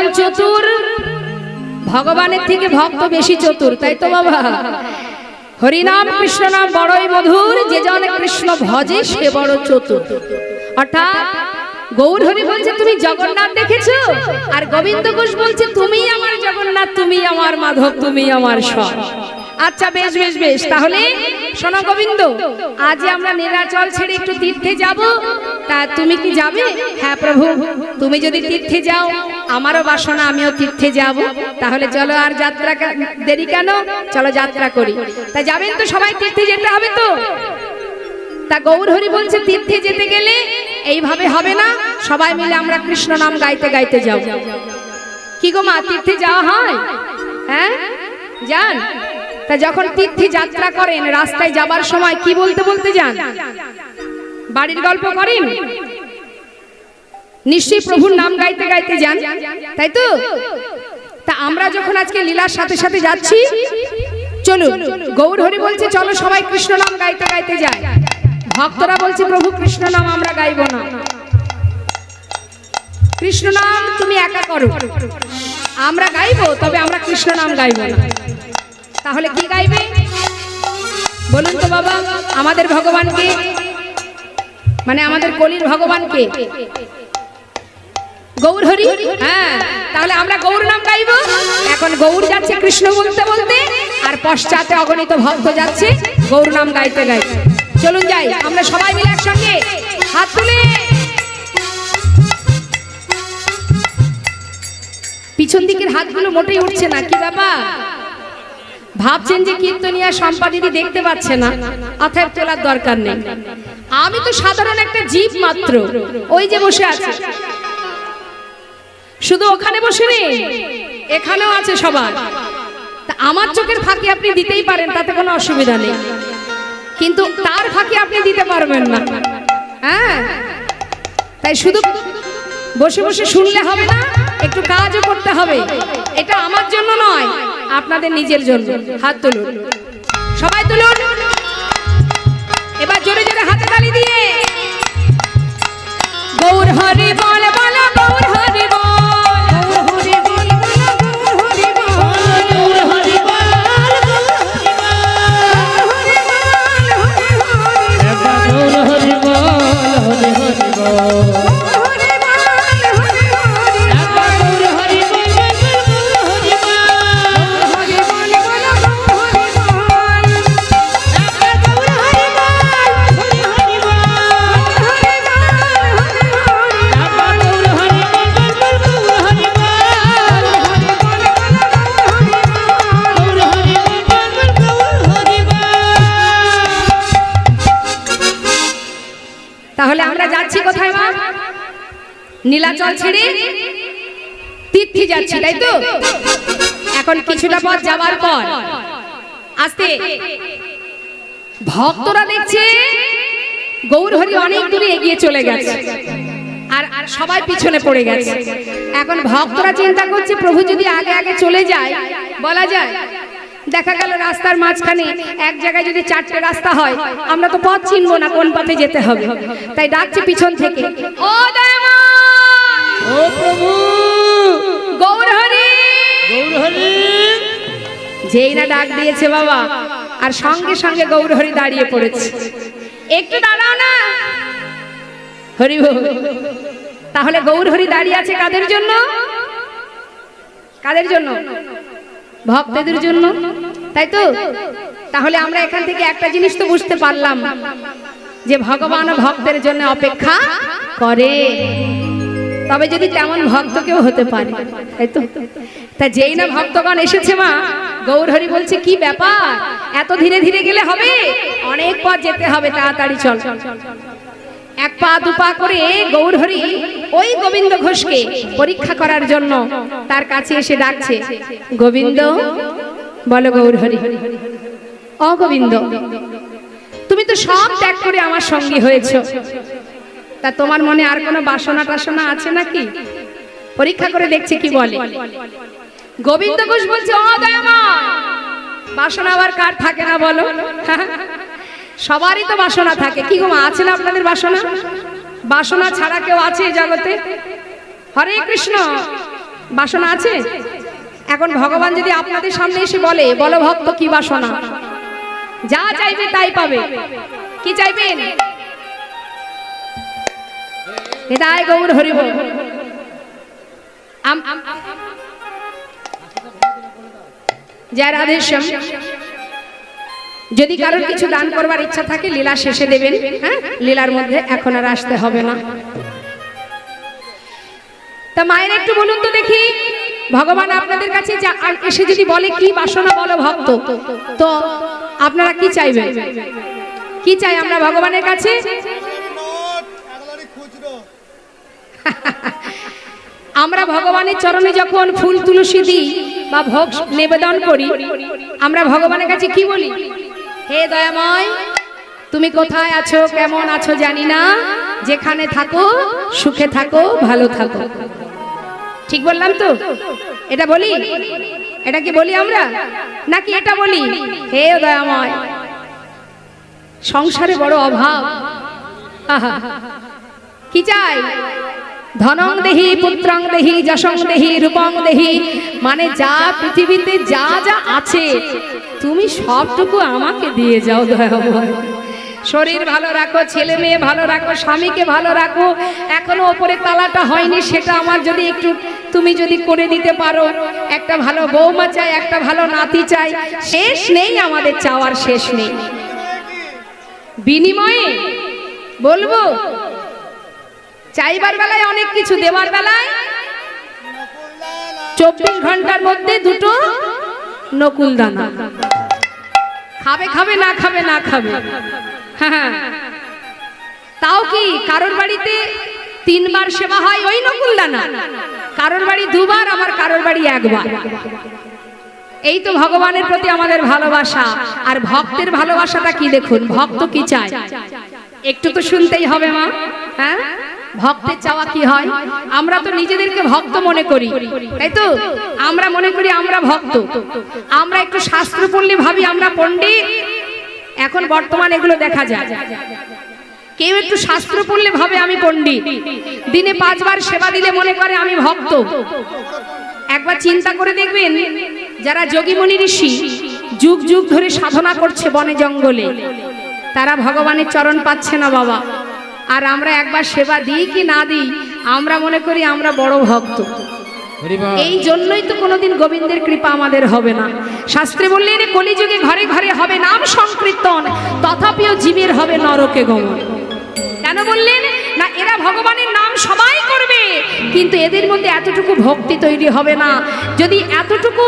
যেমন চতুর, ভগবানের থেকে ভক্ত বেশি চতুর, তাই তো বাবা? হরিনাম কৃষ্ণ নাম বড়ই মধুর, যে জন কৃষ্ণ ভজে সে বড় চতুর। অর্থাৎ গৌর হরি বলছে তুমি জগন্নাথ দেখেছো, আর গোবিন্দ ঘোষ বলছে তুমি আমার জগন্নাথ, তুমি আমার মাধব, তুমি আমার সব। আচ্ছা বেশ বেশ বেশ, তাহলে শোনো গোবিন্দ, আজ আমরা নীলাচল ছেড়ে একটু তীর্থে যাব, তা তুমি কি যাবে? হ্যাঁ প্রভু, তুমি যদি তীর্থে যাও আমারও বাসনা, আমিও তীর্থে যাব। তাহলে চলো, আর যাত্রা দেরি কেন, চলো যাত্রা করি। তা যাবেন তো সবাই, তীর্থে যেতে হবে তো। তা গৌর হরি বলছে তীর্থে যেতে গেলে এইভাবে হবে না, সবাই মিলে আমরা কৃষ্ণ নাম গাইতে গাইতে যাব। কি গো মা, তীর্থে যাওয়া হয়? হ্যাঁ যান। তা যখন তীর্থে যাত্রা করেন, রাস্তায় যাবার সময় কি বলতে বলতে যান? বাড়ির গল্প করেন? নিশ্চয়ই প্রভুর নাম গাইতে গাইতে যান, তাই তো? তা আমরা যখন আজকে লীলার সাথে সাথে যাচ্ছি, চলুন, গৌর হরি বলছে চলো সবাই কৃষ্ণ নাম গাইতে গাইতে যায়। ভক্তরা বলছে প্রভু কৃষ্ণ নাম আমরা গাইব না, কৃষ্ণ নাম তুমি একা করো, আমরা গাইবো, তবে আমরা কৃষ্ণ নাম গাইব না। তাহলে কি গাইবে বলুন তো বাবা? আমাদের ভগবানকে, মানে আমাদের কলির ভগবানকে গৌর হরি। হ্যাঁ, তাহলে আমরা গৌর নাম গাইব। এখন গৌর যাচ্ছে কৃষ্ণ বলতে বলতে, আর পশ্চাতে অগণিত ভক্ত যাচ্ছে গৌর নাম গাইতে গাইতে। চলুন যাই আমরা সবাই মিলে একসঙ্গে, হাত তুলে। পিছন দিকের হাতগুলো মোটেই উঠছে না, কি ব্যাপার? ভাবছেন যে কীর্তনিয়া সম্পাদিনী দেখতে পাচ্ছে না, অতএব তোলার দরকার নেই। আমি তো সাধারণ একটা জীব মাত্র, ওই যে বসে আছে। শুধু ওখানে বসে নেই, এখানেও আছে সবাই। তা আমার চোখের ফাঁকি আপনি দিতেই পারেন, তাতে কোনো অসুবিধা নেই, কিন্তু তার ফাঁকি আপনি দিতে পারবেন না। হ্যাঁ, তাই শুধু বসে বসে শুনলে হবে না, একটু কাজও করতে হবে। এটা আমার জন্য নয়, আপনাদের নিজের জন্য। হাত তুলুন, সবাই তুলুন, এবার জোরে জোরে হাতে তালি দিয়ে গৌর হরি বল বলো, গৌর হরি বল, নীলাচল ছেড়ে তীর্থে যাচ্ছি, তাই তো? এখন কিছুটা পথ যাবার পর আস্তে ভক্তরা দেখছে গৌর হরি অনেক দূরে এগিয়ে চলে গেছে, আর সবাই পিছনে পড়ে গেছে। এখন ভক্তরা চিন্তা করছে প্রভু যদি আগে আগে চলে যায়, বলা যায় দেখা গেল রাস্তার মাঝখানে এক জায়গায় যদি চারটে রাস্তা হয়, আমরা তো পথ চিনবো না কোন পথে যেতে হবে। তাই ডাকছে পিছন থেকে, ও দয়াময়, ও প্রভু গৌর হরি, গৌর হরি। যেই না ডাক দিয়েছে বাবা, আর সঙ্গে সঙ্গে গৌর হরি দাঁড়িয়ে পড়েছে। একটু দাঁড়াও না, হরি বল। তাহলে গৌর হরি দাঁড়িয়ে আছে কাদের জন্য? কাদের জন্য? ভক্তদের জন্য, তাই তো? তাহলে আমরা এখান থেকে একটা জিনিস তো বুঝতে পারলাম, যে ভগবান ভক্তের জন্য অপেক্ষা করে, তবে যদি তেমন ভক্ত কেউ হতে পারে, তাই তো? তা যেই না ভক্তগণ এসেছে মা, গৌর হরি বলছে কি ব্যাপার, এত ধীরে ধীরে গেলে হবে, অনেক পথ যেতে হবে, তাড়াতাড়ি চল। এক পা দু পা করে গৌর হরি ওই গোবিন্দ ঘোষকে পরীক্ষা করার জন্য তার কাছে এসে ডাকছে, গোবিন্দ বলো গৌর হরি। ও গোবিন্দ, তুমি তো সব ত্যাগ করে আমার সঙ্গী হয়েছো, তা তোমার মনে আর কোনো বাসনা টাসনা আছে নাকি? পরীক্ষা করে দেখছে কি বলে। গোবিন্দ ঘোষ বলছে, ও দয়াময়, বাসনা আবার কার থাকে না বলো? সবারই তো বাসনা থাকে। কি গো মা, আছে না আপনাদের বাসনা? বাসনা ছাড়া কেউ আছে এই জগতে? হরে কৃষ্ণ, বাসনা আছে? এখন ভগবান যদি আপনাদের সামনে এসে বলে, বলো ভক্ত কি বাসনা, যা চাইবে তাই পাবে, কি চাইবেন? হৃদয় গৌর হরি বল। জয় রাধেশ্যাম। যদি কারোর কিছু দান করবার ইচ্ছা থাকে লীলা শেষে দেবেন, হ্যাঁ, লীলার মধ্যে এখন আর আসতে হবে না। তা মায়ের একটু বলুন তো দেখি, ভগবান আপনাদের কাছে এসে যদি বলে কি বাসনা বলো ভক্ত, তো আপনারা কি চাইবেন? কি চাই আমরা ভগবানের কাছে? আমরা ভগবানের চরণে যখন ফুল তুলসী দিই বা ভোগ নিবেদন করি, আমরা ভগবানের কাছে কি বলি? হে দয়াময়, তুমি কোথায় আছো, কেমন আছো জানি না, যেখানে থাকো সুখে থাকো, ভালো থাকো। ঠিক বললাম তো? এটা বলি? এটা কি বলি আমরা, নাকি এটা বলি হে দয়াময় সংসারে বড় অভাব, কি চাই? ধনং দেহি, পুত্রং দেহি, যশং দেহি, রূপং দেহি, মানে যা পৃথিবীতে যা যা আছে তুমি সবটুকু আমাকে দিয়ে যাও দয়াময়। শরীর ভালো রাখো, ছেলে মেয়ে ভালো রাখো, স্বামীকে ভালো রাখো, এখনো ওপরে তালাটা হয়নি, সেটা আমার যদি একটু তুমি যদি করে দিতে পারো, একটা ভালো বৌমা চাই, একটা ভালো নাতি চাই, শেষ নেই আমাদের চাওয়ার, শেষ নেই। বিনিময়ে বলবো চাইবার বেলায় অনেক কিছু, দেওয়ার বেলায় 24 ঘন্টার মধ্যে 2টো নকুল দানা। খাবে খাবে, না খাবে না খাবে, হ্যাঁ। তাও কি কারোর বাড়িতে 3 বার সেবা হয় ওই নকুল দানা, কারোর বাড়ি 2 বার, আমার কারোর বাড়ি 1 বার। এই তো ভগবানের প্রতি আমাদের ভালোবাসা। আর ভক্তের ভালোবাসাটা কি দেখুন, ভক্ত কি চায় একটু তো শুনতেই হবে মা, হ্যাঁ। ভক্তের চাওয়া কি হয়? আমরা তো নিজেদেরকে ভক্ত মনে করি, তাই তো? আমরা মনে করি আমরা ভক্ত, আমরা একটু শাস্ত্র পড়লে ভাবি আমরা পণ্ডিত। এখন বর্তমান এগুলো দেখা যায়, কেউ একটু শাস্ত্র পড়লে ভাবে আমি পণ্ডিত, দিনে 5 বার সেবা দিলে মনে করে আমি ভক্ত। একবার চিন্তা করে দেখবেন, যারা যোগী মুনি ঋষি যুগ যুগ ধরে সাধনা করছে বনে জঙ্গলে, তারা ভগবানের চরণ পাচ্ছে না বাবা। আর আমরা একবার সেবা দিই কি না দিই, আমরা মনে করি আমরা বড় ভক্ত। এই জন্যই তো কোনোদিন গোবিন্দের কৃপা আমাদের হবে না। শাস্ত্রে বললেন কলিযুগে ঘরে ঘরে হবে নাম সংকীর্তন, তথাপিও জীবের হবে নরকে গমন। কেন বললেন না? এরা ভগবানের নাম সবাই করবে, কিন্তু এদের মধ্যে এতটুকু ভক্তি তৈরি হবে না। যদি এতটুকু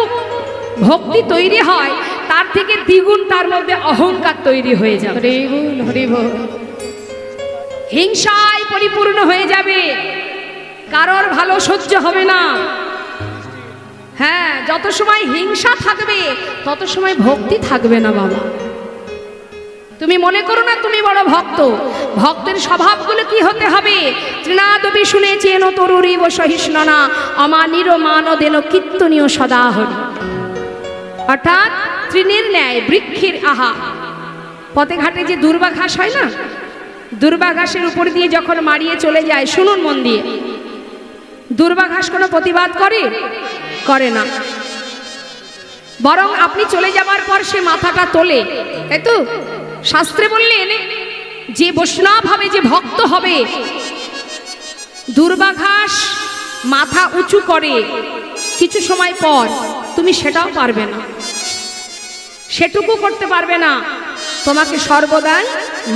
ভক্তি তৈরি হয়, তার থেকে দ্বিগুণ তার মধ্যে অহংকার তৈরি হয়ে যাবে, হিংসায় পরিপূর্ণ হয়ে যাবে, কারোর ভালো সহ্য হবে না। হ্যাঁ, যত সময় হিংসা থাকবে তত সময় ভক্তি থাকবে না বাবা। তুমি মনে করো না তুমি বড় ভক্ত। ভক্তের স্বভাবগুলো কি হতে হবে? তৃণাদপি শুনেছেন তরুরীব সহিষ্ণনা, অমানির মানদেন কীর্তনীয় সদাহরি। অর্থাৎ তৃণের ন্যায় বৃক্ষের আহা। পথে ঘাটে যে দুর্বা ঘাস হয় না, দুর্বা ঘাসের উপর দিয়ে যখন মারিয়ে চলে যায়, শুনুন মন দিয়ে, দুর্বা ঘাস কোনো প্রতিবাদ করে না, বরং আপনি চলে যাবার পর সে মাথাটা তোলে, তাই তো? শাস্ত্রে বললেন যে বৈষ্ণব হবে, যে ভক্ত হবে, দুর্বা ঘাস মাথা উঁচু করে, কিছু সময় পর তুমি সেটাও পারবে না, সেটুকু করতে পারবে না। তোমাকে সর্বদাই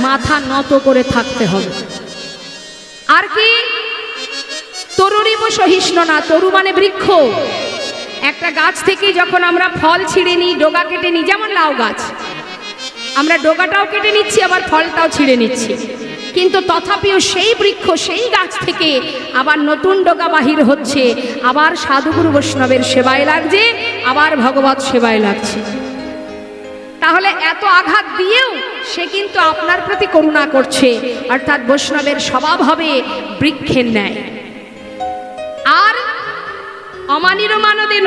মাথা নত করে থাকতে হবে। আর কি? তরুরীব সহিষ্ণনা, তরু মানে বৃক্ষ। একটা গাছ থেকে যখন আমরা ফল ছিঁড়ে নিই, ডগা কেটে নিই, যেমন লাউ গাছ, আমরা ডগাটাও কেটে নিচ্ছি, আবার ফলটাও ছিঁড়ে নিচ্ছি, কিন্তু তথাপিও সেই বৃক্ষ, সেই গাছ থেকে আবার নতুন ডগা বাহির হচ্ছে, আবার সাধুগুরু বৈষ্ণবের সেবায় লাগছে, আবার ভগবত সেবায় লাগছে। তাহলে এত আঘাত দিয়েও সে কিন্তু আপনার প্রতি করুণা করছে, অর্থাৎ বৈষ্ণবের স্বভাব হবে বৃক্ষের ন্যায়। আর অমানির মানদেন,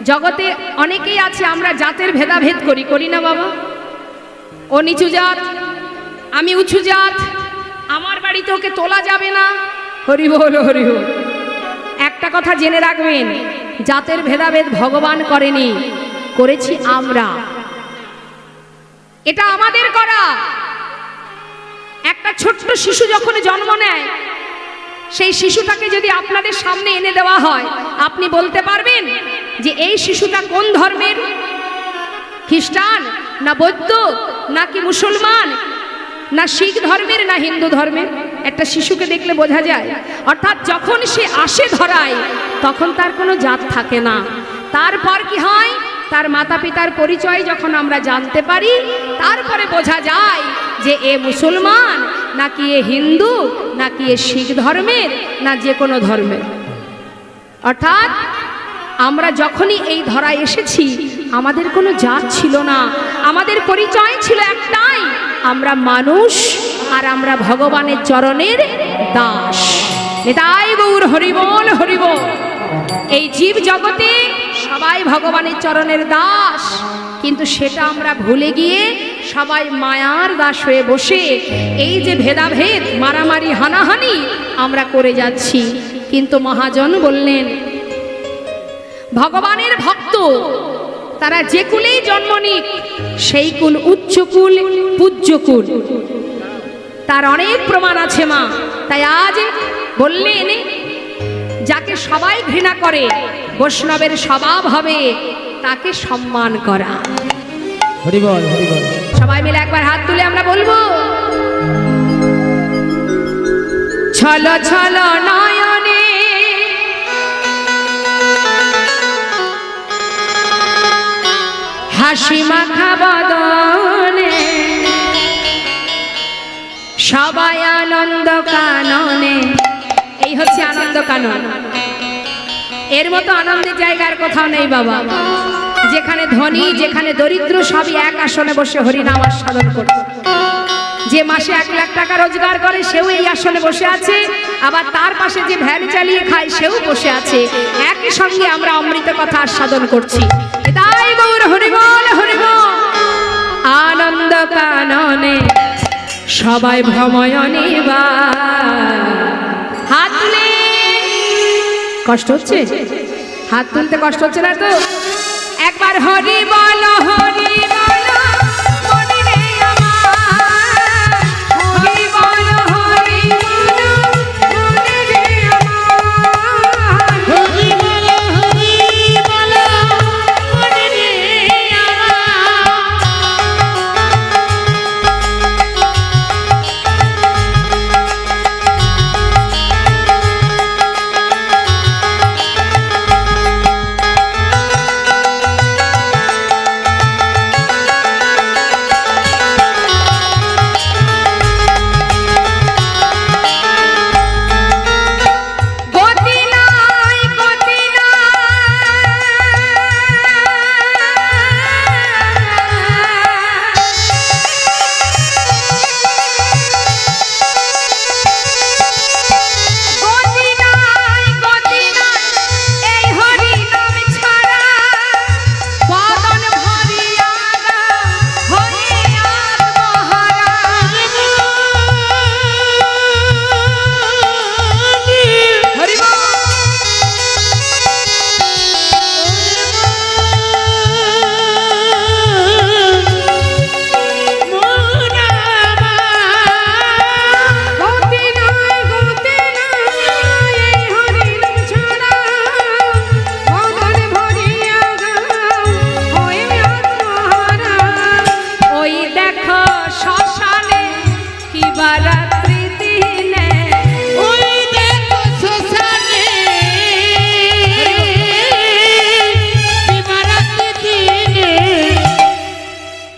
জগতে অনেকেই আছে আমরা জাতের ভেদাভেদ করি না বাবা? ও নিচু জাত, আমি উঁচু জাত, আমার বাড়িতে ওকে তোলা যাবে না, হরি বল হরি বল। একটা একটা কথা জেনে রাখবেন, জাতের ভেদাভেদ ভগবান করেনি, করেছি আমরা। এটা আমাদের করা। একটা ছোট্ট শিশু যখন জন্ম নেয়, সেই শিশুটাকে যদি আপনাদের সামনে এনে দেওয়া হয়, আপনি বলতে পারবেন যে এই শিশুটা কোন ধর্মের? খ্রিস্টান না বৌদ্ধ নাকি মুসলমান না শিখ ধর্মের না হিন্দু ধর্মের? একটা শিশুকে দেখলে বোঝা যায়। অর্থাৎ যখন সে আসে ধরায়, তখন তার কোনো জাত থাকে না। তারপর কি হয়? তার মাতা পিতার পরিচয় যখন আমরা জানতে পারি, তারপরে বোঝা যায় যে এ মুসলমান নাকি এ হিন্দু নাকি এ শিখ ধর্মের না যে কোনো ধর্মের। অর্থাৎ আমরা যখনই এই ধরায় এসেছি, আমাদের কোনো জাত ছিল না, আমাদের পরিচয় ছিল একটাই, আমরা মানুষ আর আমরা ভগবানের চরণের দাস। নিতাই গৌর হরিবল হরিবল। এই জীব জগতে সবাই ভগবানের চরণের দাস, কিন্তু সেটা আমরা ভুলে গিয়ে সবাই মায়ার দাস হয়ে বসে এই যে ভেদাভেদ, মারামারি, হানাহানি আমরা করে যাচ্ছি। কিন্তু মহাজন বললেন, ভগবানের ভক্ত তারা যে কুলেই জন্ম নিক, সেই কুল উচ্চ কুল, পূজ্য কুল। তার অনেক প্রমাণ আছে মা। তাই আজ বললেন, যাকে সবাই ঘৃণা করে, বৈষ্ণবের স্বভাব হবে তাকে সম্মান করা। হরিবল হরিবল। সবাই মিলে একবার হাত তুলে আমরা বলবো, ছলো ছলো নয়নে হাসি মাখা বদনে, সবাই আনন্দ কাননে। এই হচ্ছে আনন্দ কানন। এর মতো আনন্দের জায়গার কোথাও নেই বাবা। যেখানে ধনী যেখানে দরিদ্র সবই এক আসনে বসে হরিনাম আস্বাদন করছে। যে মাসে 1 লাখ টাকা রোজগার করে সেও এই আসনে বসে আছে, আবার তার পাশে যে ভ্যান চালিয়ে খায় সেও বসে আছে। একই সঙ্গে আমরা অমৃত কথা আস্বাদন করছি। তাই গৌর হরিবল হরিবল। আনন্দ কাননে সবাই ভ্রময়নে বা। হাত তুলে কষ্ট হচ্ছে? হাত তুলতে কষ্ট হচ্ছে না তো? একবার হরি বল হরি বল মনে রে আমার, হরি বল হরি বল মনে রে আমার, হরি বল হরি বল মনে রে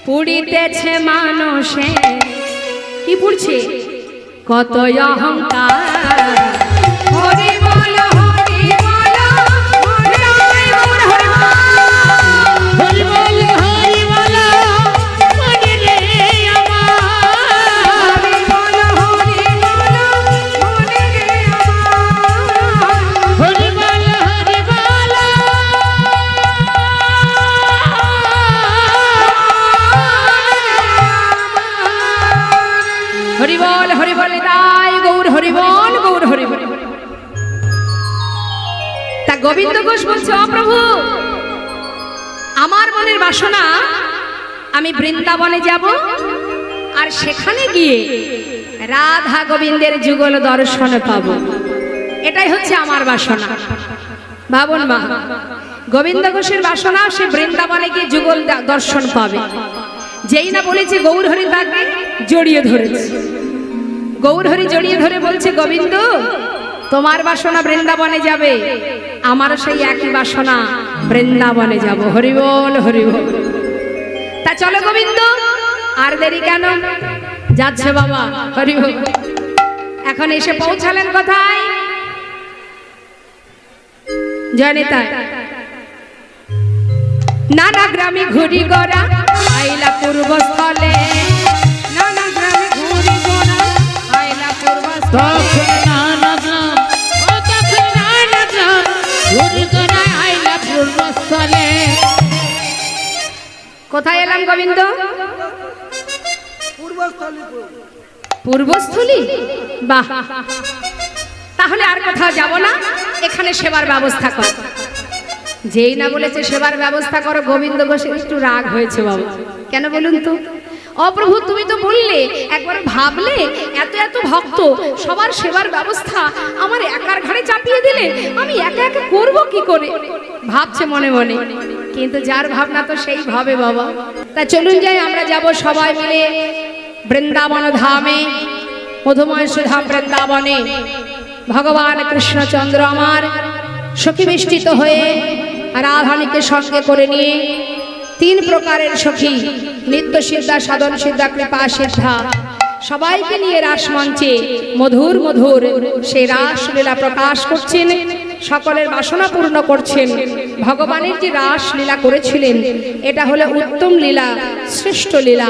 পুড়িতেছে মানুষে। কি পুড়ছে? কত অহংকার। হরি বল হরি বল হরি বল হরি বল হরি বল মনে রে আমার, হরি বল হরি বল মনে রে আমার, হরি বল হরি বল। হরি বল হরি বল। তাই গৌর হরি বল গোবিন্দ ঘোষ বলছে, ও প্রভু, আমার মনের বাসনা আমি বৃন্দাবনে যাব, আর সেখানে গিয়ে রাধা গোবিন্দের যুগল দর্শন পাবো। এটাই হচ্ছে আমার বাসনা। ভাবুন মা, গোবিন্দ ঘোষের বাসনা সে বৃন্দাবনে গিয়ে যুগল দর্শন পাবে। যেই না বলেছে গৌরহরি তাকে জড়িয়ে ধরেছে। গৌরহরি জড়িয়ে ধরে বলছে, গোবিন্দ তোমার বাসনা বৃন্দাবনে যাবে, আমারও সেই একই বাসনা, বৃন্দাবনে যাব। হরি বল, হরি বল। তা চলো গোবিন্দ, আর দেরি কেন? যাচ্ছে বাবা, হরি বল। এখন এসে পৌঁছালেন কোথায়? জয়নিতাই। নানা গ্রামে ঘুরি গোরা আইলা পূর্বস্থলে, নানা গ্রামে ঘুরি গোরা আইলা পূর্বস্থলে। কোথায় এলাম গোবিন্দ? পূর্বস্থলী। বাহ, তাহলে আর কোথাও যাব না, এখানে সেবার ব্যবস্থা কর। যেই না বলেছে সেবার ব্যবস্থা করো, গোবিন্দ ঘোষের একটু রাগ হয়েছে বাবা। কেন বলুন তো? ও প্রভু, তুমি তো বললে, একবার ভাবলে এত এত ভক্ত, সবার সেবার ব্যবস্থা আমার একার ঘাড়ে চাপিয়ে দিলে, আমি একা একা করবো কি করে? ভাবছে মনে মনে, কিন্তু যার ভাবনা তো সেই ভাবে বাবা। তা চলুন যাই, আমরা যাব সবাই মিলে বৃন্দাবন ধামে, মধুময় সুধাম বৃন্দাবনে। ভগবান কৃষ্ণচন্দ্র আমার সখী বেষ্টিত হয়ে রাধানীকে সঙ্গে করে নিয়ে, তিন প্রকারের সখী, নিত্য সিদ্ধা, সাধন সিদ্ধা, কৃপা সিদ্ধা, সবাইকে নিয়ে রাসমঞ্চে মধুর মধুর সেই রাসলীলা প্রকাশ করছেন, সকলের বাসনা পূর্ণ করছেন। ভগবানের যে রাসলীলা করেছিলেন, এটা হলো উত্তম লীলা, শ্রেষ্ঠ লীলা।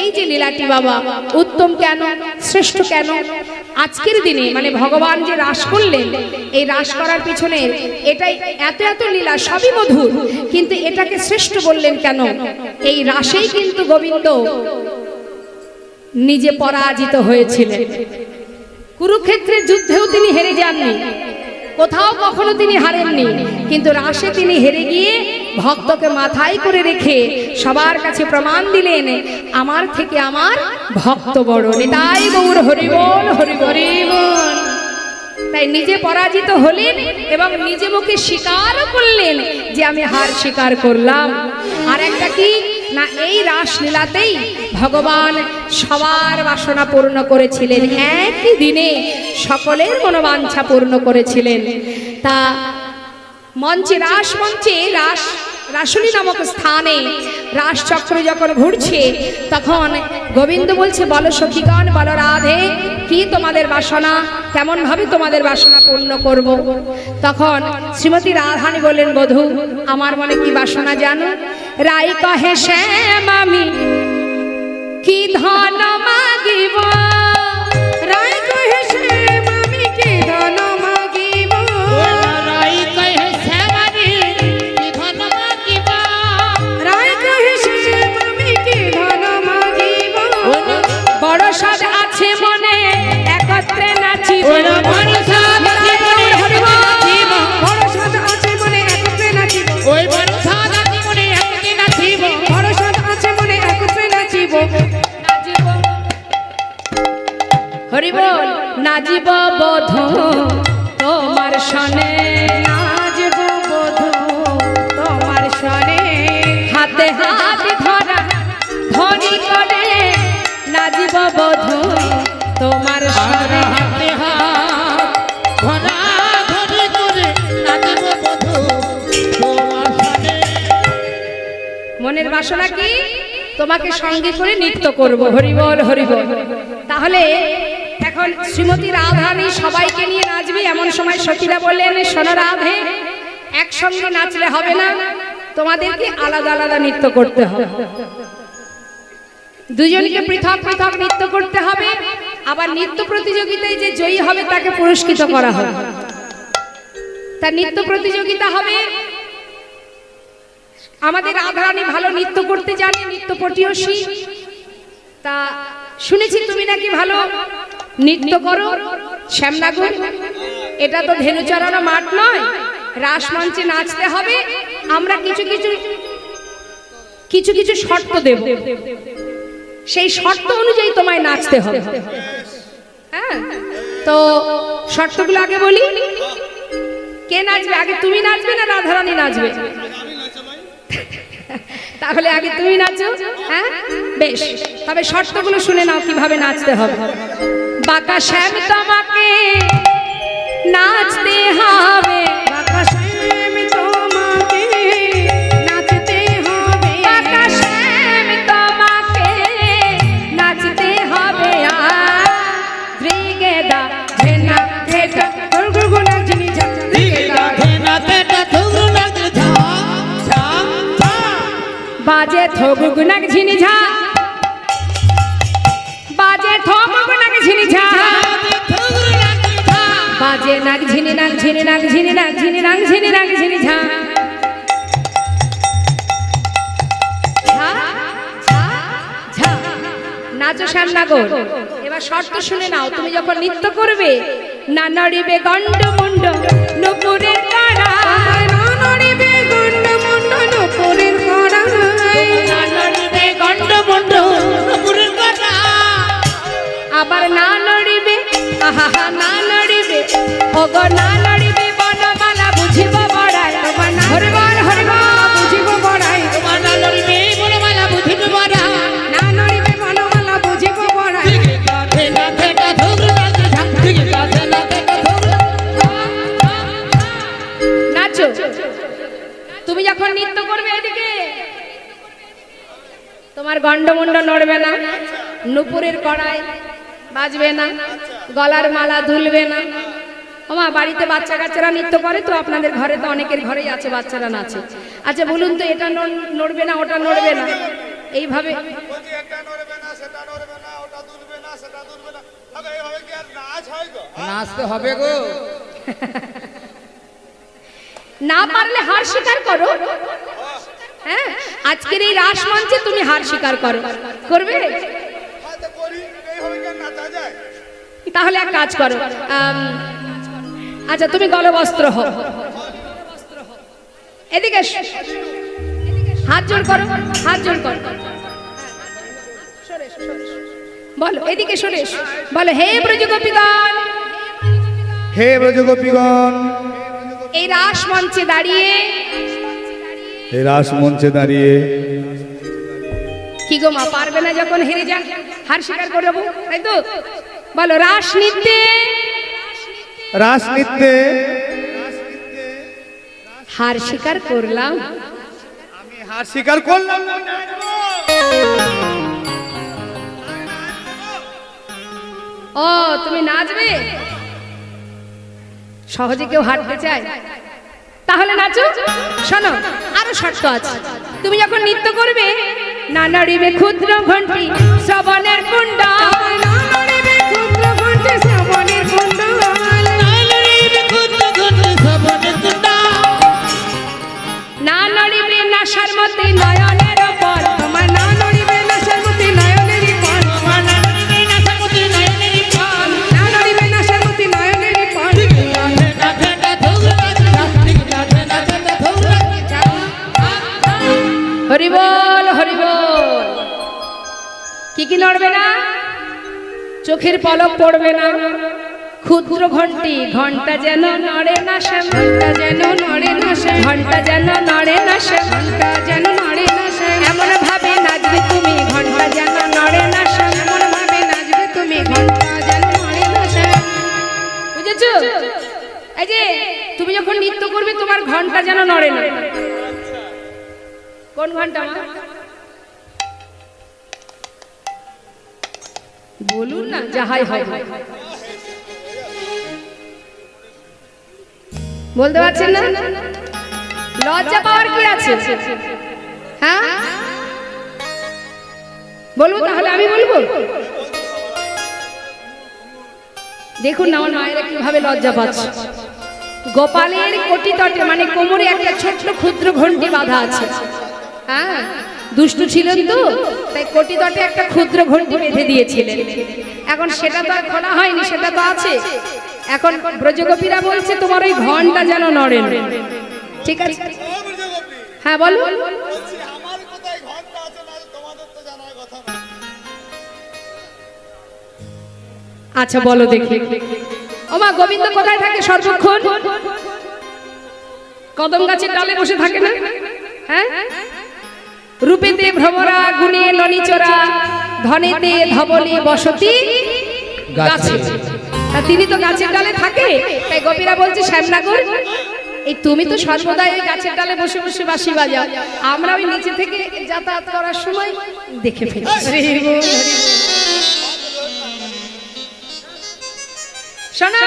এই যে লীলাটি বাবা উত্তম কেন, শ্রেষ্ঠ কেন? আজকের দিনে মানে ভগবান যে রাস করলেন, এই রাস করার পিছনে এটাই এত এত লীলা, সবই মধুর, কিন্তু এটাকে শ্রেষ্ঠ বললেন কেন? এই রাসেই কিন্তু গোবিন্দ নিজে পরাজিত হয়েছিলেন। কুরুক্ষেত্রের যুদ্ধেও তিনি হেরে যাননি, কোথাও কখনো তিনি হারেননি, কিন্তু রাসে তিনি হেরে গিয়ে ভক্তকে মাথায় করে রেখে সবার কাছে প্রমাণ দিলেন, আমার থেকে আমার ভক্ত বড়। নিতাই গৌর হরি বল, হরি বল। তাই নিজে পরাজিত হলেন এবং নিজে মুখে স্বীকারও করলেন যে আমি হার স্বীকার করলাম। আর একটা কি না, এই রাসলীলাতেই ভগবান সবার বাসনা পূর্ণ করেছিলেন, একই দিনে সকলের মনোবাঞ্ছা পূর্ণ করেছিলেন। তা মঞ্চে রাসলী নামক স্থানে রাসচক্র যখন ঘুরছে, তখন গোবিন্দ বলছে, বলো সখীগণ, বলো রাধে, কি তোমাদের বাসনা, কেমন ভাবে তোমাদের বাসনা পূর্ণ করব? তখন শ্রীমতী রাধানী বললেন, বধূ, আমার মনে কি বাসনা জানো? রাই কহে শ্যাম আমি কি ধন মাগিব, রাই কহে শ্যাম আমি কি ধন মাগিব, রাই কহে শ্যাম আমি কি ধন মাগিব, রাই কহে শ্যাম আমি কি ধন মাগিব, বড় সাজ আছে মনে একত্রে নাচিব, বড় সাজ আছে মনে নাচিব, বড় সাজ আছে মনে একত্রে নাচিব, ওই বড় সাজ আছে মনে একত্রে নাচিব, বড় সাজ আছে মনে একত্রে নাচিব, নাচিব হরি বল, নাচিব বধূ তোমার সনে, নাচিব বধূ তোমার সনে, হাতে হাত ধরা ধরি করে নাচিব বধূ তোমার সনে, হাতে হাত ধরা ধরি করে নাচিব বধূ তোমার সনে। মনের বাসনা কি? তোমাকে সঙ্গে করে নৃত্য করব। হরি বল, হরি বল। তাহলে এখন শ্রীমতী রাধারানী সবাইকে নিয়ে নাচবে, এমন সময় সখীরা বললেন, শোনো রাধে, একসঙ্গে নাচলে হবে না, তোমাদেরকে আলাদা আলাদা নৃত্য করতে হবে, দুজনকে পৃথক পৃথক নৃত্য করতে হবে। আবার নৃত্য প্রতিযোগিতায় যে জয়ী হবে তাকে পুরস্কৃত করা হবে। তার নৃত্য প্রতিযোগিতা হবে। আমাদের রাধারানী ভালো নৃত্য করতে জানে, নৃত্য পটীয়সী। তা শুনেছি তুমি নাকি ভালো নৃত্য করো শ্যামনগর। এটা তো ধেনু চড়ানো মাঠ নয়, রাস মঞ্চে নাচতে হবে, আমরা কিছু কিছু কিছু শর্ত দেব, সেই শর্ত অনুযায়ী তোমায় নাচতে হবে। হ্যাঁ, তো শর্তগুলো আগে বলি। কে নাচবে? আগে তুমি নাচবে না রাধারানী নাচবে? তাহলে আগে তুমি নাচো। হ্যাঁ বেশ, তবে শর্তগুলো শুনে নাও কিভাবে নাচতে হবে। বাঁকা শ্যাম তোমাকে নাচতে হবে, বাঁকা শ্যাম তোমাকে নাচতে হবে, বাঁকা শ্যাম তোমাকে নাচতে হবে। ধ্রিগেদা ঝেনা ঝেটা গুনগুনা ঝিনি ঝাম, দিগা ধেনা তেটা থুগুনা ঝা ঝা ঝা বাজে থোগুনাক ঝিনি ঝা, বাজে থোগুনাক ঝিনি ঝা, থুগুনা ঝা বাজে নাক ঝিনি নাক ঝিনি নাক ঝিনি নাক ঝিনি নাক ঝিনি নাক ঝিনি ঝা ঝা ঝা ঝা। নাচো শ্যামনগর। এবার শর্ত শুনে নাও। তুমি যখন নৃত্য করবে, না নড়িবে গন্ড মুন্ড নুপুরের কাড়া, না নড়িবে গন্ড মুন্ড নুপুরের কড়াই, না নড়িবে গন্ড মুন্ড, নুপুরের কাটা আবার না নড়িবে আহা না নড়িবে ওগো না নড়িবে বনমালা বুঝিব বড়াই। তোমার না হরিবল হরিবল বুঝিব বড়াই, মানা লড়িবে বড়মালা বুঝিবে বড়া না নড়িবে বনমালা বুঝিব বড়াই, দিগা ধেনা তেটা থুগুনা ঝা দিগা ধেনা তেটা থুগুনা নাচো। তুমি যখন নৃত্য করবে এদিকে তোমার গন্ডমুন্ড নড়বে না, নুপুরের কড়াই বাজবে না, গলার মালা দুলবে না। ওমা, বাড়িতে বাচ্চা কাচ্চারা নৃত্য করে তো, আপনাদের ঘরে তো অনেকের ঘরেই আছে বাচ্চারা নাচে। আচ্ছা বলুন তো, এটা নড়বে না, ওটা নড়বে না, এইভাবে বলছি এটা নড়বে না, সেটা নড়বে না, ওটা দুলবে না, সেটা দুলবে না। আবে এইভাবে কি আর নাচ হয় গো? নাচতে হবে গো। না পারলে হার স্বীকার করো। হ্যাঁ, আজকের এই রাস মঞ্চে তুমি হার স্বীকার করো। করবে? হয়তো করি, এইভাবে কি আর নাচা যায়? তাহলে এক কাজ করো, আচ্ছা তুমি গলবস্ত্র হও, এদিকে এসো। হাত জোর করো, হাত জোর করো, বলো এদিকে সরে এসো। বলো, হে ব্রজগোপীগণ, হে ব্রজগোপীগণ, এই রাস মঞ্চে দাঁড়িয়ে এই রাস মঞ্চে দাঁড়িয়ে কি গো মা, পারবে না যখন হেরে যান হার স্বীকার করবো, তাই তো? বলো, রাস নৃত্যে রাস নৃত্যে হার স্বীকার করলাম। আমি হার স্বীকার করলাম না, নাচবো। ও, তুমি নাচবে? সহজে কেউ হাঁটতে চায়? তাহলে নাচো। শোনো, আরো শর্ত আছে। তুমি যখন নৃত্য করবে, না নড়িবে ক্ষুদ্র ঘণ্টি শ্রবণের কুণ্ডল, না নড়িবে ক্ষুদ্র ঘণ্টি শ্রবণের কুণ্ডল, লড়িবে ক্ষুদ্র ক্ষুদ্র সবনে কুন্ডা না নড়িবে নাসার মধ্যে নয়নের ওপর, তোমার না নড়িবে নাসার মতি নয়নেরই পর, মানা লড়িবে না সমুদ্র নয়নেরই পাল না নড়িবে নাসার মতি নয়নেরই পর, দিগা ধেনা তেটা থুগুনা ঝা দিগা ধেনা তেটা থুগুনা ঝা হরিবল হরিবল। কি কি নড়বে না? চোখের পলক পড়বে না, ক্ষুদ্র ঘণ্টি ঘন্টা যেন নড়ে না শ্যাম, ঘণ্টা যেন নড়ে না সে, ঘন্টা যেন নড়ে না শ্যাম, ঘণ্টা যেন নড়ে না সে, এমন ভাবে নাচবে তুমি ঘন্টা যেন নড়ে না শ্যাম। এমন ভাবে নাচবে তুমি ঘণ্টা যেন নড়ে না সে। বুঝেছো? এই যে তুমি যখন নৃত্য করবে, তোমার ঘন্টা যেন নড়ে না। কোন ঘন্টা মা? বলুন না, যাহাই হয়। বলতে পারছেন না? লজ্জা পাওয়ার কি আছে? হ্যাঁ বলবো? তাহলে আমি বলবো। দেখুন না আমার মায়েরা কিভাবে লজ্জা পাচ্ছে। গোপালের কোটি তটে মানে কোমরে একটা ছোট্ট ক্ষুদ্র ঘন্টি বাঁধা আছে। হ্যাঁ, দুষ্টু ছিলেন তো, তাই কোটি তটে একটা ক্ষুদ্র ঘন্টি বেঁধে দিয়েছিলেন। এখন সেটা তো আর খোলা হয়নি, সেটা তো আছে। এখন ব্রজগোপীরা বলছে তোমার ওই ঘন্টা যেন নড়ে না। ঠিক আছে, ও ব্রজগোপী, হ্যাঁ বলো। বলছি আমার কোথায় ঘন্টা আছে না তোমাদের তো জানার কথা না। আচ্ছা বলো দেখি, ওমা গোবিন্দ কোথায় থাকে সর্বক্ষণ? কদম গাছের ডালে বসে থাকে না? হ্যাঁ, রূপেতে ভ্রমরা, গুণে ননিচরা, ধনেতে ধবলে বসতি গাছে। তা তিনি তো গাছের ডালে থাকে, তাই গোপীরা বলছে শ্যামনগর এই তুমি তো সর্বদাই ওই গাছের ডালে বসে বসে বাঁশি বাজাও, আমরা ওই নিচে থেকে যাতায়াত করার সময় দেখে ফেলি। হরি বল, হরি বল। শোনো,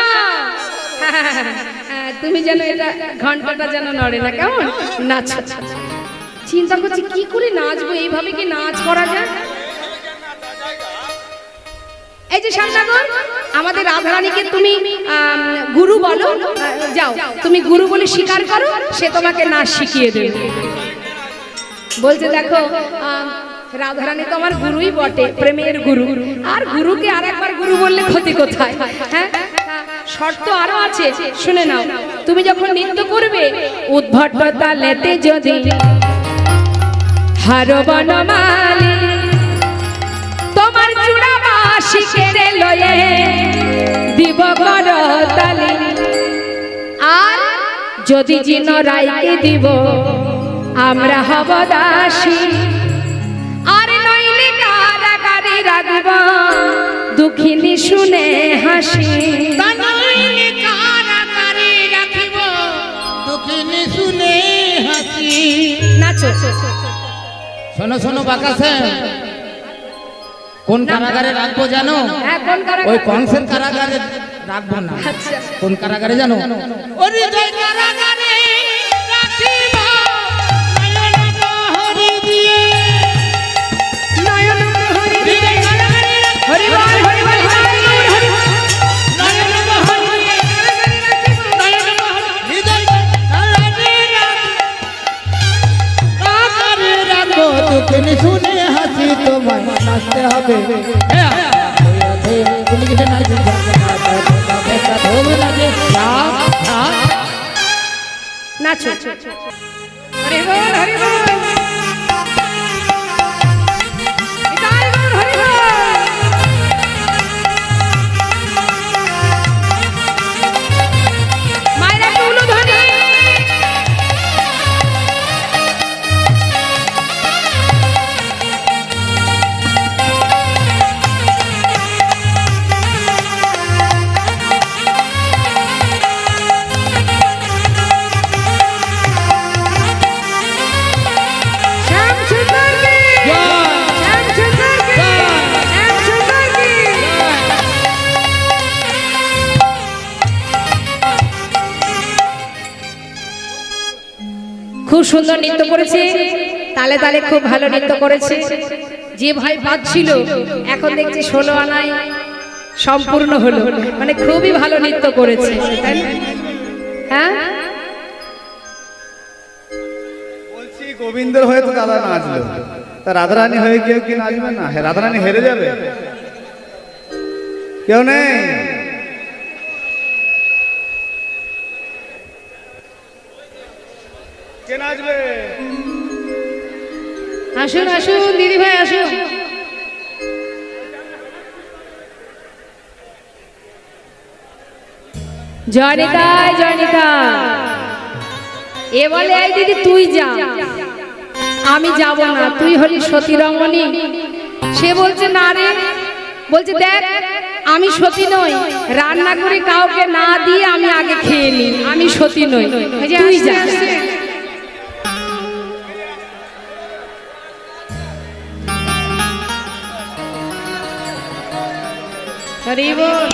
তুমি যেন এটা ঘন্টাটা যেন নড়ে না, কেমন নাচ। চিন্তা করছি কি করে নাচবো, এইভাবে কি নাচ করা যায়? এই যে শ্যামনগর, আমাদের রাধারানীকে তুমি গুরু বলো, যাও তুমি গুরু বলে স্বীকার করো, সে তোমাকে নাচ শিখিয়ে দেবে। বলছে দেখো রাধারানী তো আমার গুরুই বটে, প্রেমের গুরু, আর গুরুকে আর একবার গুরু বললে ক্ষতি কোথায়? হ্যাঁ, শর্ত আরো আছে, শুনে নাও। তুমি যখন নৃত্য করবে, উদ্ভটতা লেতে যদি হার বনমালী, তোমার চূড়া বাসি কেড়ে লয়ে দিব করতালি, আর যদি জিন রাইকে দিব আমরা হব দাসী, আর নইলে কারাগারে রাখব দুঃখিনী শুনে হাসি। নইলে কারাগারে রাখিব দুঃখিনী শুনে হাসি। নাচো। শোনো শোনো বাকাসে, কোন কারাগারে রাখবো জানো? হ্যাঁ, কোন কারাগারে? ওই কংসের কারাগারে রাখবো না। আচ্ছা, কোন কারাগারে জানো? ওরে জয় কারাগারে রাখিব নয়ন প্রহরী দিয়ে। নয়ন প্রহরী দিয়ে। হৃদয় কারাগারে রাখিব হরি বল, হরি বল, হরি বল, হরি বল। নয়ন প্রহরী দিয়ে। নয়ন প্রহরী হৃদয় কারাগারে রাখবো দুঃখিনী শুনে হাসি, তোমায় নাচতে হবে। তুমি কিসে নাচবে? নাচো। হরি বল, হরি বল। নিতাই গৌর হরি বল। মায়েরা একটু উলুধ্বনি। শ্যাম সুন্দর কি? শ্যাম সুন্দর কি? শ্যাম সুন্দর কি? খুব সুন্দর নৃত্য করেছে, তালে তালে খুব ভালো নৃত্য করেছে। যে ভাই পাচ্ছিল এখন দেখছি 16 আনায় সম্পূর্ণ হলো, মানে খুবই ভালো নৃত্য করেছে, তাই না? হ্যাঁ, বলছি গোবিন্দের হয়ে তো দাদা নাচলো, তা রাধারানী হয়ে কেউ কি নাচবে না? হ্যাঁ, রাধারানী হেরে যাবে? কেউ নেই? কে নাচবে? আসুন আসুন দিদি ভাই আসুন। জয়নিতা, জয়নিতা। এ বলে এই দিদি তুই যা, আমি যাব না, তুই হলি সতী রমণী। সে বলছে না রে, বলছে দেখ আমি সতী নই, রান্না করে কাউকে না দিয়ে আমি আগে খেয়ে নি, আমি সতী নই, তুই যা। হরি বল।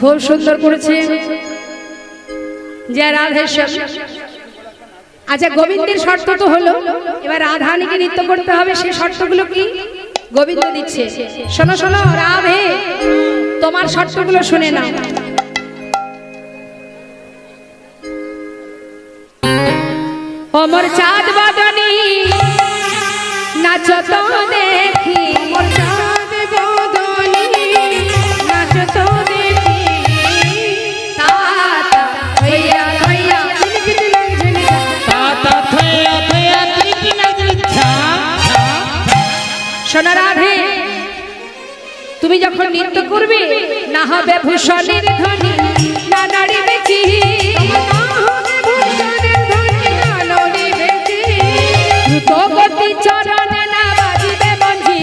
খুব সুন্দর করেছে জয় রাধেশ্যাম। আচ্ছা, গোবিন্দের শর্ত তো হলো, এবার রাধারানীকে নৃত্য করতে হবে। সেই শর্তগুলো কি গোবিন্দ দিচ্ছে। শোনো শোনো রাধে, তোমার শর্তগুলো শুনে নাও। অমর চাঁদ বাদনী নাচো তো দেখি, অমর চাঁদ বদনী নাচো তো দেখি, তাতা হইয়া হইয়া ঝিলিকিটি লাগঝিলি তাতা থয়া থয়া ত্রিকি নাগরি ছা ছা। শোনো রাধে, তুমি যখন নৃত্য করবে না হবে ভূষণের ধ্বনি, না নাড়িবে চিহি, দ্রুত গতি চরণে না বাজিবে মঞ্জি,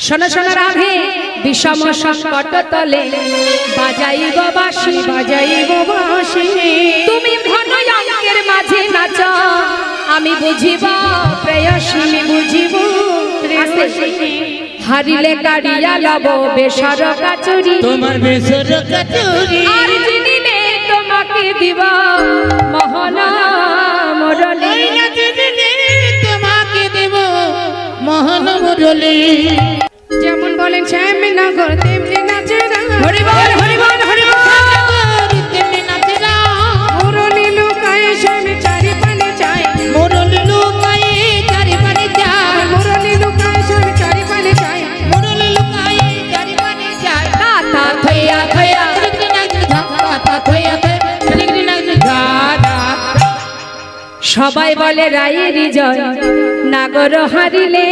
শোনো শোনো রাধে, বিষম সংকট তলে বাজাইব বাঁশি, বাজাইব বাঁশি, তুমি ঘন অঙ্কের মাঝে নাচ, আমি বুঝিব প্রেয়সী, আমি বুঝিব প্রেয়সী, হারিলে কাড়িয়া লব বেসর কাচুরি, তোমার বেসর কচুরি, আর জিনিলে তোমাকে দিব মোহন মুরলী। ওই নাচে দিলে তোমাকে দেব মোহন মুরলী। যেমন বলেন শ্যামনগর তেমনি নাচে হরি বল হরি বল হরি বল। তেমনি নাচে মুরলি লুকায় শ্যাম চারি পানে চায়, মুরলী লুকায়ে চারি পানে যায়, মুরলি লুকায় শ্যাম চারি পানে চায়, মুরলী লুকায়ে চারি পানে যায়। তাতা থইয়া থইয়া ত্রিকি নাগরি ঝা তাতা থয়া থয়া ত্রিকি নাগরি ঝা ঝা। সবাই বলে রায়ের জয়, নাগর হারিলে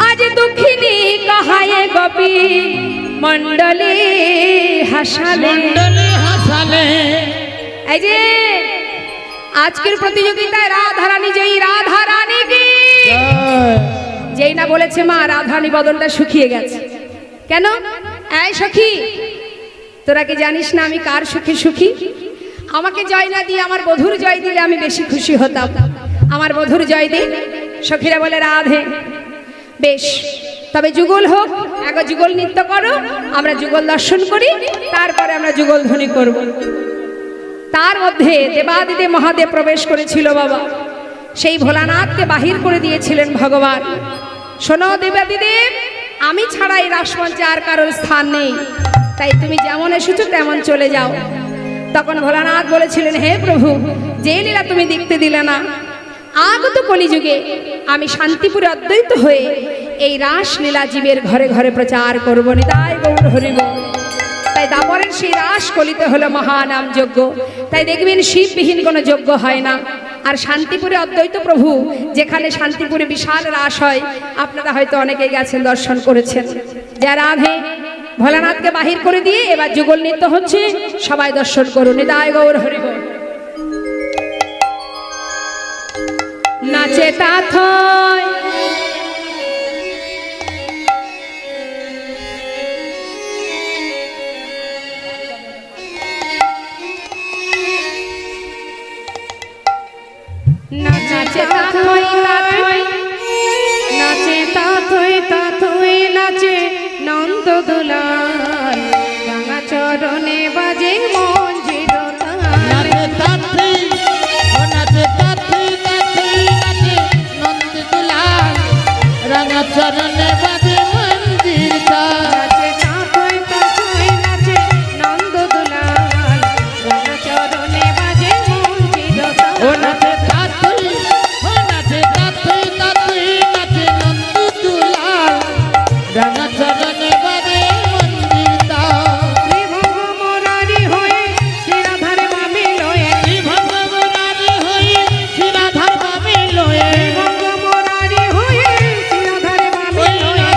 আজ দুঃখিনী কহায়ে গোপী মণ্ডলী হাসালে। মণ্ডলী হাসালে। এই যে আজকের প্রতিযোগিতায় রাধারানী জয়ী, রাধারানী কি যেই না বলেছে মা রাধারানী বদনটা শুকিয়ে গেছে কেন? এই সখী, তোরা কি জানিস না আমি কার সুখে সুখী? আমাকে জয় না দিয়ে আমার বধুর জয় দিলে আমি বেশি খুশি হতাম। আমার বধুর জয় দিই। সখীরা বলে রাধে বেশ, তবে যুগল হোক, আগে যুগল নৃত্য করো, আমরা যুগল দর্শন করি, তারপরে আমরা যুগল ধ্বনি করব। তার মধ্যে দেবাদিদেব মহাদেব প্রবেশ করেছিল বাবা, সেই ভোলানাথকে বাহির করে দিয়েছিলেন ভগবান। শোনো দেবাদিদেব, আমি ছাড়া এই রাসমঞ্চে আর কারোর স্থান নেই, তাই তুমি যেমন এসেছো তেমন চলে যাও। তখন ভোলানাথ বলেছিলেন, হে প্রভু, যে লীলা তুমি দেখতে দিলে না, আগত কলিযুগে আমি শান্তিপুরে অদ্বৈত হয়ে এই রাসলীলা জীবের ঘরে ঘরে প্রচার করব, নিতাই গৌর হরিব। তাই দাপরের সেই রাস কলিতে হলো মহানাম যজ্ঞ। তাই দেখবেন শিববিহীন কোনো যজ্ঞ হয় না। আর শান্তিপুরে অদ্বৈত প্রভু, যেখানে শান্তিপুরে বিশাল রাস হয়, আপনারা হয়তো অনেকেই গেছেন, দর্শন করেছেন। যারা রাধে ভোলানাথকে বাহির করে দিয়ে এবার যুগল নৃত্য হচ্ছে, সবাই দর্শন করুন, নিতাই গৌর হরিব। নাচে তাথয় নাচে তাথই তাথই, নাচে তাথই তাথই, নাচে নন্দ দুলাল, রাঙা চরণে বাজে মঞ্জির তাল। নাচে তাথি, ও নাচে তাথি তাথি, নাচে নন্দ দুলাল, রাঙা চরণে বাজে মন্দির তাল। নাচে তাথই তাথই, নাচে নন্দ দুলাল, রাঙা চরণে বাজে মঞ্জির তাল। ও নাচে তাথি, ও নাচে তাথি তাথি, নাচে নন্দ দুলাল, রাঙা চরণে বাজে মন্দির তাল। ত্রিভঙ্গ মুরারি হয়ে শিরাধার বামে লয়ে, বিভঙ্গ মুরারি হয়ে শিরাধার বামে লয়ে, ত্রিভঙ্গ মুরারি হয়ে শিরাধার বামে লয়ে,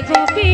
গোপী